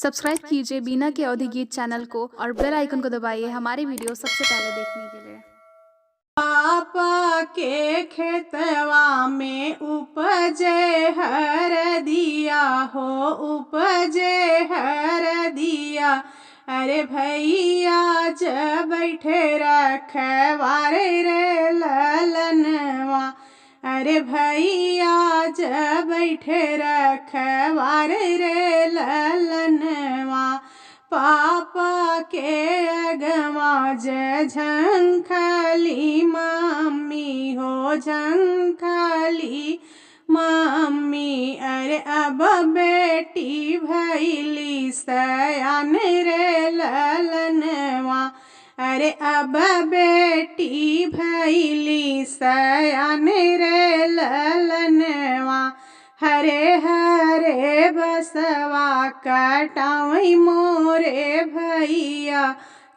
Subscribe कीजिए बीना के अवधि गीत चैनल को और बेल आइकन को दबाइए हमारी वीडियो सबसे पहले देखने के लिए। पापा के खेतवा में उपजे हर दिया हो, उपजे हर दिया। अरे भैया जब बैठे रखवारे रे ललनवा। अरे भैया जब बैठे रखवारे रे ललनवा। पापा के अगवा झंखली मम्मी हो, झंखली मम्मी। अरे अब बेटी भैली सयान रे ललनवा। अरे अब बेटी भैली सयान रे ललनवा। हरे हरे बसवा कटावई मोरे भैया,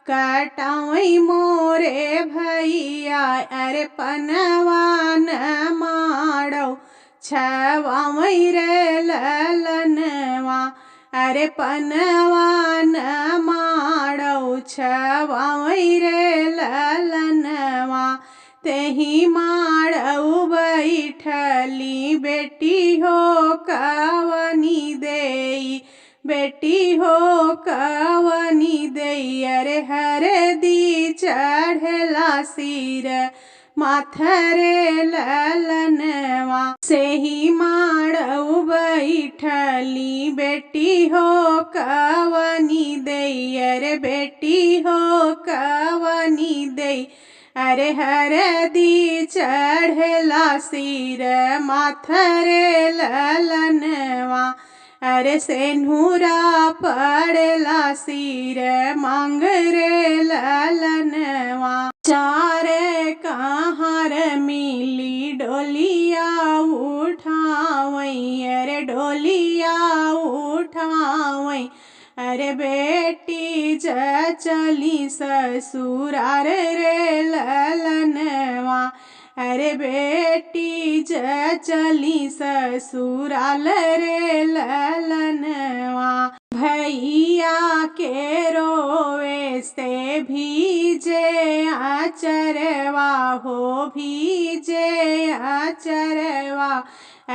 कटावई मोरे भैया। अरे पनवान माड़ो छवावई रे ललनवा। अरे पनवान माड़ो छवावई रे ललनवा। तेही माड़ऊ बैठली बेटी हो कवनी देई, बेटी हो कवनी देई। अरे हरदी चढ़ला सिर माथरे ललनवा। सेही माड़ऊ बैठली बेटी हो कवनी देई। अरे बेटी हो कवनी देई। अरे हरदी चढ़ला सिर माथरे ललनवा। अरे सेनुरा पड़ला सिर मांग रे ललनवा। चारे कहार मिली डोलिया उठावई, अरे डोलिया उठावई। अरे बेटी चली ससुरार रे ललनवा। अरे बेटी चली ससुराल रे ललनवा। भैया के रोवे से भीजे आचरवा हो, भीजे आचरवा।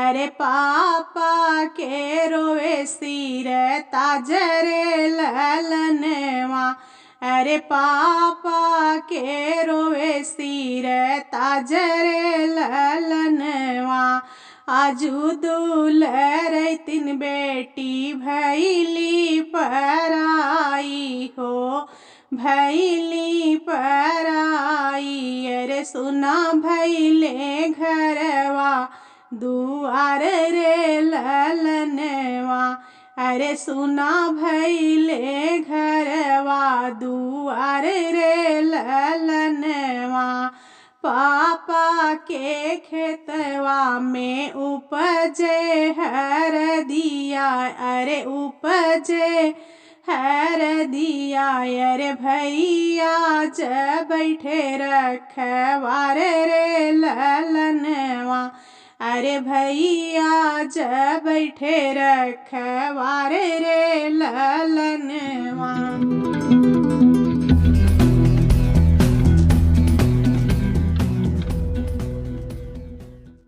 अरे पापा के रोवे सिर ताजरे ललनवा। अरे पापा के रोवे सिर ताजरे ललनवा। आजू दुलर तीन बेटी भैली पराई हो, भैली पराई। अरे सुना भैले घरवा दुआर रे ललनवा। अरे सुना भैले घरवा दुआर रे ललनवा। पापा के खेतवा में उपजे हर दिया, अरे उपजे हर दिया। अरे भैया जब बैठे रखवारे रे ललनवा। अरे भैया जब बैठे रखवारे रे ललनवा।